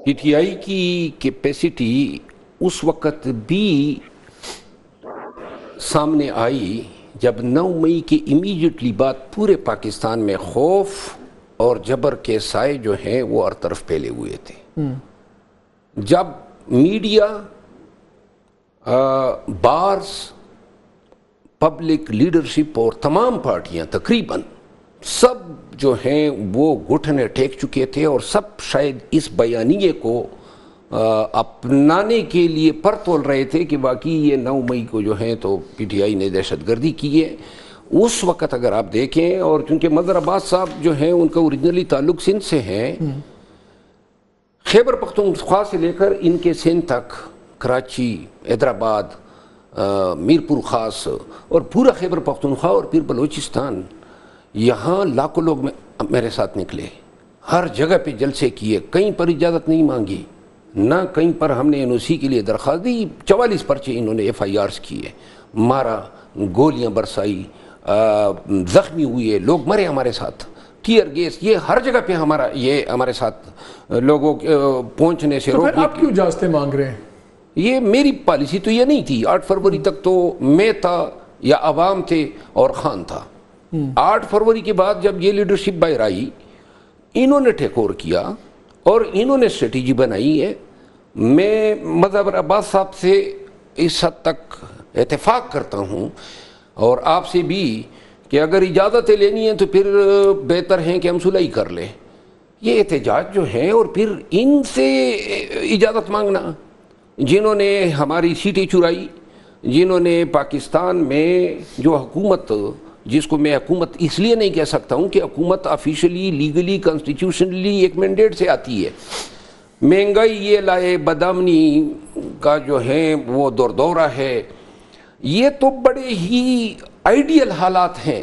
پی T آئی کی capacity اس وقت بھی سامنے آئی جب 9 مئی کے امیڈیٹلی بعد پورے پاکستان میں خوف اور جبر کے سائے جو ہیں وہ ہر طرف پھیلے ہوئے تھے. جب میڈیا، بارز، پبلک لیڈرشپ اور تمام پارٹیاں تقریباً سب جو ہیں وہ گھٹنے ٹیک چکے تھے اور سب شاید اس بیانیے کو اپنانے کے لیے پر تول رہے تھے کہ باقی یہ 9 مئی کو جو ہیں تو پی ٹی آئی نے دہشت گردی کی ہے. اس وقت اگر آپ دیکھیں، اور چونکہ مظہر عباس صاحب جو ہیں ان کا اوریجنلی تعلق سندھ سے ہے، خیبر پختونخوا سے لے کر ان کے سندھ تک، کراچی، حیدرآباد، میرپور خاص اور پورا خیبر پختونخوا اور پھر بلوچستان، یہاں لاکھوں لوگ میرے ساتھ نکلے، ہر جگہ پہ جلسے کیے، کہیں پر اجازت نہیں مانگی، نہ کہیں پر ہم نے این او سی کے لیے درخواست دی. 44 پرچے انہوں نے ایف آئی آرز کیے، مارا، گولیاں برسائی، زخمی ہوئے لوگ، مرے ہمارے ساتھ، ٹیئر گیس، یہ ہر جگہ پہ ہمارے ساتھ لوگوں پہنچنے سے روکنے. تو آپ کیوں اجازتیں مانگ رہے ہیں؟ یہ میری پالیسی تو یہ نہیں تھی. 8 فروری تک تو میں تھا یا عوام تھے اور خان تھا. 8 فروری کے بعد جب یہ لیڈرشپ باہر آئی، انہوں نے ٹیک اوور کیا اور انہوں نے اسٹریٹجی بنائی ہے. میں مظہر عباس صاحب سے اس حد تک اتفاق کرتا ہوں اور آپ سے بھی کہ اگر اجازتیں لینی ہیں تو پھر بہتر ہیں کہ ہم صلح کر لیں. یہ احتجاج جو ہیں اور پھر ان سے اجازت مانگنا، جنہوں نے ہماری سیٹیں چرائی، جنہوں نے پاکستان میں جو حکومت، جس کو میں حکومت اس لیے نہیں کہہ سکتا ہوں کہ حکومت آفیشلی، لیگلی، کانسٹیٹیوشنلی ایک مینڈیٹ سے آتی ہے، مہنگائی یہ لائے، بدامنی کا جو ہے وہ دورہ ہے، یہ تو بڑے ہی آئیڈیل حالات ہیں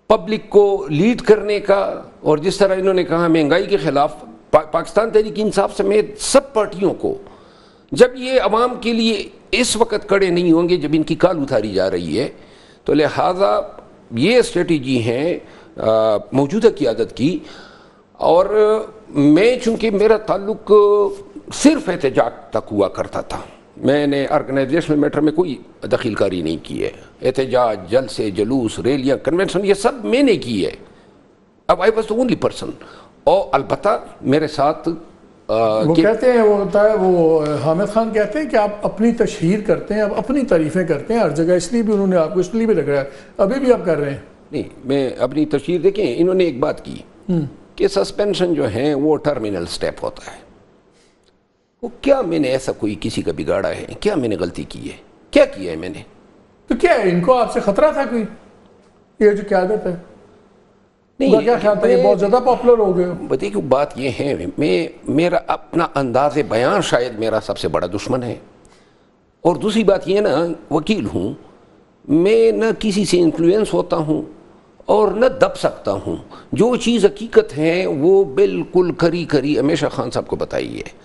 پبلک کو لیڈ کرنے کا. اور جس طرح انہوں نے کہا مہنگائی کے خلاف، پاکستان تحریک انصاف سمیت سب پارٹیوں کو، جب یہ عوام کے لیے اس وقت کڑے نہیں ہوں گے جب ان کی کال اتاری جا رہی ہے، تو لہٰذا یہ اسٹریٹجی ہیں موجودہ قیادت کی. اور میں چونکہ میرا تعلق صرف احتجاج تک ہوا کرتا تھا، میں نے آرگنائزیشنل میٹر میں کوئی دخل کاری نہیں کی ہے. احتجاج، جلسے، جلوس، ریلیاں، کنونشن، یہ سب میں نے کی ہے. اب I was the only person. اور البتہ میرے ساتھ وہ کہتے ہیں، وہ ہوتا ہے، وہ حامد خان کہتے ہیں کہ آپ اپنی تشہیر کرتے ہیں، آپ اپنی تعریفیں کرتے ہیں ہر جگہ، اس لیے بھی انہوں نے آپ کو اس لیے بھی رکھا ہے، ابھی بھی آپ کر رہے ہیں. نہیں، میں اپنی تشہیر دیکھیں، انہوں نے ایک بات کی کہ سسپینشن جو ہے وہ ٹرمینل سٹیپ ہوتا ہے. وہ کیا میں نے ایسا کوئی کسی کا بگاڑا ہے؟ کیا میں نے غلطی کی ہے؟ کیا کیا ہے میں نے؟ تو کیا ہے، ان کو آپ سے خطرہ تھا کوئی؟ یہ جو قیادت ہے، نہیں، کیا خیال تھا یہ بہت زیادہ پاپولر ہو گئے؟ دیکھو بات یہ ہے، میرا اپنا انداز بیان شاید میرا سب سے بڑا دشمن ہے. اور دوسری بات یہ نا، وکیل ہوں میں، نہ کسی سے انفلوئنس ہوتا ہوں اور نہ دب سکتا ہوں. جو چیز حقیقت ہے وہ بالکل کری ہمیشہ خان صاحب کو بتائی ہے.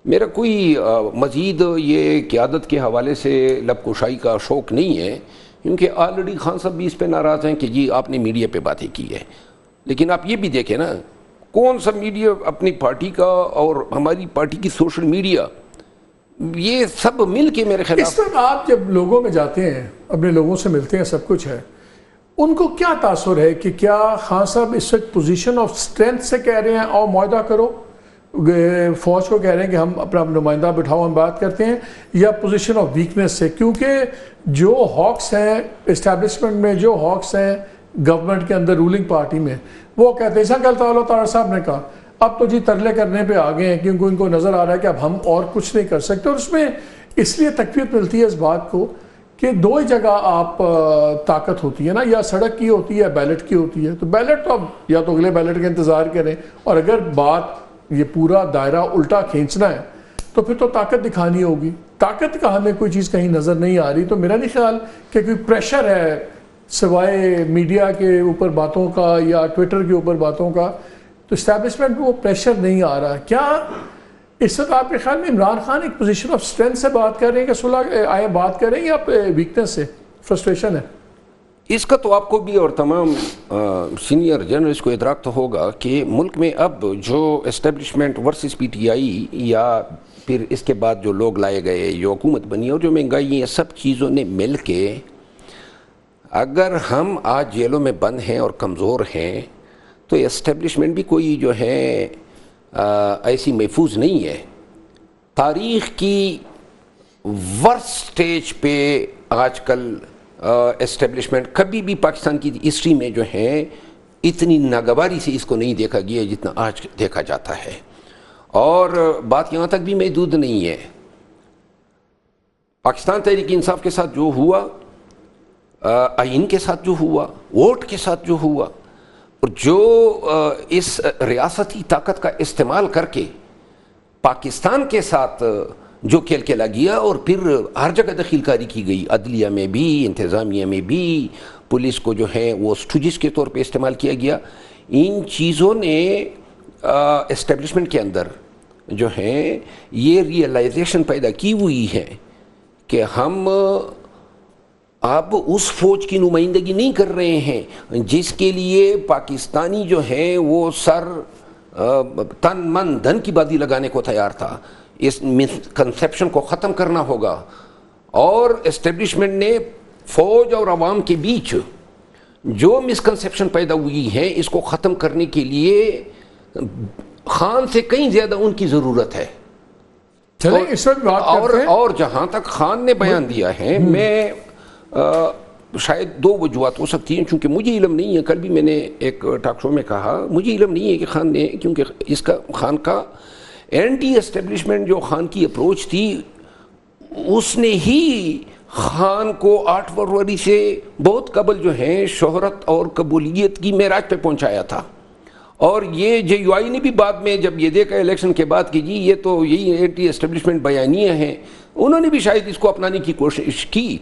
میرا کوئی مزید یہ قیادت کے حوالے سے لب کشائی کا شوق نہیں ہے، کیونکہ آلریڈی خان صاحب بھی اس پہ ناراض ہیں کہ جی آپ نے میڈیا پہ باتیں کی ہے. لیکن آپ یہ بھی دیکھیں نا، کون سا میڈیا اپنی پارٹی کا اور ہماری پارٹی کی سوشل میڈیا، یہ سب مل کے میرے خلاف. اس وقت آپ جب لوگوں میں جاتے ہیں، اپنے لوگوں سے ملتے ہیں، سب کچھ ہے، ان کو کیا تاثر ہے کہ کیا خان صاحب اس وقت پوزیشن آف اسٹرینتھ سے کہہ رہے ہیں اور معاہدہ کرو، فوج کو کہہ رہے ہیں کہ ہم اپنا نمائندہ بٹھاؤ، ہم بات کرتے ہیں، یا پوزیشن آف ویکنس سے؟ کیونکہ جو ہاکس ہیں اسٹیبلشمنٹ میں، جو ہاکس ہیں گورنمنٹ کے اندر، رولنگ پارٹی میں، وہ کہتے ہیں، ایسا کہتا اللہ تعالیٰ صاحب نے کہا اب تو جی ترلے کرنے پہ آگے ہیں، کیونکہ ان کو نظر آ رہا ہے کہ اب ہم اور کچھ نہیں کر سکتے. اور اس میں اس لیے تقویت ملتی ہے اس بات کو کہ 2 ہی جگہ آپ طاقت ہوتی ہے نا، یا سڑک کی ہوتی ہے یا بیلٹ کی ہوتی ہے. تو بیلٹ تو اب یا تو اگلے بیلٹ کا انتظار کریں، اور اگر بات یہ پورا دائرہ الٹا کھینچنا ہے تو پھر تو طاقت دکھانی ہوگی. طاقت کا ہمیں کوئی چیز کہیں نظر نہیں آ رہی. تو میرا نہیں خیال کہ کوئی پریشر ہے سوائے میڈیا کے اوپر باتوں کا یا ٹویٹر کے اوپر باتوں کا، تو اسٹیبلشمنٹ میں وہ پریشر نہیں آ رہا. کیا اس وقت آپ کے خیال میں عمران خان ایک پوزیشن آف اسٹرینتھ سے بات کر رہے ہیں کہ صلح بات کر رہے ہیں، یا ویکنس سے، فرسٹریشن ہے؟ اس کا تو آپ کو بھی اور تمام سینئر جرنلسٹ کو ادراک تو ہوگا کہ ملک میں اب جو establishment versus P T I یا پھر اس کے بعد جو لوگ لائے گئے، جو حکومت بنی اور جو مہنگائی، یہ سب چیزوں نے مل کے اگر ہم آج جیلوں میں بند ہیں اور کمزور ہیں تو اسٹیبلشمنٹ بھی کوئی جو ہے ایسی محفوظ نہیں ہے. تاریخ کی ورس سٹیج پہ آج کل اسٹیبلشمنٹ کبھی بھی پاکستان کی ہسٹری میں جو ہے اتنی ناگواری سے اس کو نہیں دیکھا گیا جتنا آج دیکھا جاتا ہے. اور بات یہاں تک بھی محدود نہیں ہے. پاکستان تحریک انصاف کے ساتھ جو ہوا، آئین کے ساتھ جو ہوا، ووٹ کے ساتھ جو ہوا، اور جو اس ریاستی طاقت کا استعمال کر کے پاکستان کے ساتھ جو کھیل کھیلا گیا اور پھر ہر جگہ دخیل کاری کی گئی، عدلیہ میں بھی، انتظامیہ میں بھی، پولیس کو جو ہے وہ اسٹوجس کے طور پہ استعمال کیا گیا. ان چیزوں نے اسٹیبلشمنٹ کے اندر جو ہے یہ ریئلائزیشن پیدا کی ہوئی ہے کہ ہم اب اس فوج کی نمائندگی نہیں کر رہے ہیں جس کے لیے پاکستانی جو ہے وہ سر تن من دھن کی بازی لگانے کو تیار تھا. اس مسکنسیپشن کو ختم کرنا ہوگا، اور اسٹیبلشمنٹ نے فوج اور عوام کے بیچ جو مسکنسیپشن پیدا ہوئی ہے اس کو ختم کرنے کے لیے خان سے کہیں زیادہ ان کی ضرورت ہے. چلیں اس وقت بات کرتے ہیں. اور جہاں تک خان نے بیان دیا ہے، میں شاید دو وجوہات ہو سکتی ہیں، چونکہ مجھے علم نہیں ہے. کل بھی میں نے ایک ٹاک شو میں کہا مجھے علم نہیں ہے کہ خان نے، کیونکہ اس کا خان کا اینٹی اسٹیبلشمنٹ جو خان کی اپروچ تھی اس نے ہی خان کو 8 فروری سے بہت قبل جو ہے شہرت اور قبولیت کی معراج پہ پہنچایا تھا. اور یہ جے یو آئی نے بھی بعد میں جب یہ دیکھا الیکشن کے بعد کہ جی یہ تو یہی اینٹی اسٹیبلشمنٹ بیانیہ ہیں، انہوں نے بھی شاید اس کو اپنانے کی کوشش کی.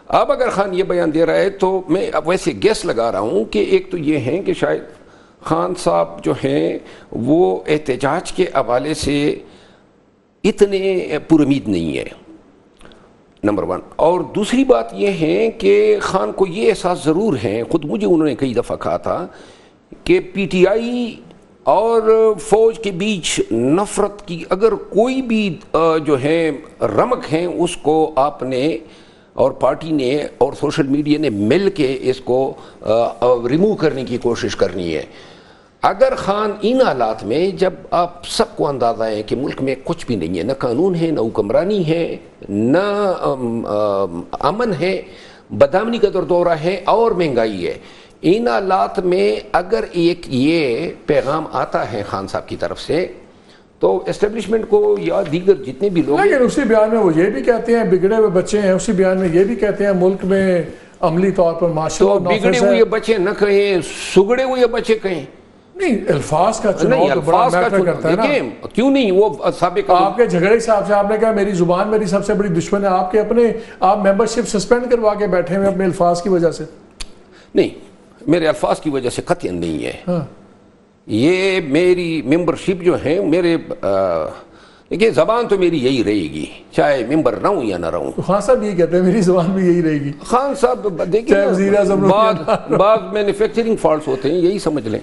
اب اگر خان یہ بیان دے رہا ہے تو میں اب ویسے گیس لگا رہا ہوں کہ ایک تو یہ ہیں کہ شاید خان صاحب جو ہیں وہ احتجاج کے حوالے سے اتنے پر امید نہیں ہے، نمبر 1. اور دوسری بات یہ ہے کہ خان کو یہ احساس ضرور ہے، خود مجھے انہوں نے کئی دفعہ کہا تھا کہ پی ٹی آئی اور فوج کے بیچ نفرت کی اگر کوئی بھی جو ہے رمق ہیں اس کو آپ نے اور پارٹی نے اور سوشل میڈیا نے مل کے اس کو ریموو کرنے کی کوشش کرنی ہے. اگر خان ان حالات میں جب آپ سب کو اندازہ ہے کہ ملک میں کچھ بھی نہیں ہے، نہ قانون ہے، نہ حکمرانی ہے، نہ امن ہے، بدامنی کا دورہ ہے اور مہنگائی ہے، ان حالات میں اگر ایک یہ پیغام آتا ہے خان صاحب کی طرف سے تو اسٹیبلشمنٹ کو یا دیگر جتنے بھی لوگ، لیکن اسی بیان میں وہ یہ بھی کہتے ہیں بگڑے ہوئے بچے ہیں، اسی بیان میں یہ بھی کہتے ہیں ملک میں عملی طور پر معاشرہ تو بگڑے ہوئے بچے نہ کہیں، سگڑے ہوئے بچے کہیں. نہیں، الفاظ کا چناؤ تو بڑا میٹر کرتا ہے نا. کیوں نہیں، وہ سابق آپ کے جھگڑے صاحب سے آپ نے کہا میری زبان میری سب سے بڑی دشمن ہے، آپ کے اپنے آپ ممبرشپ سسپینڈ کروا کے بیٹھے ہوئے اپنے الفاظ کی وجہ سے. نہیں، میرے الفاظ کی وجہ سے قطعاً نہیں ہے. یہ میری ممبرشپ جو ہے میرے دیکھیے زبان تو میری یہی رہے گی چاہے ممبر رہوں یا نہ رہوں. خان صاحب یہ کہتے ہیں میری زبان بھی یہی رہے گی. خان صاحب دیکھیے بعض مینوفیکچرنگ فالٹس ہوتے ہیں، یہی سمجھ لیں.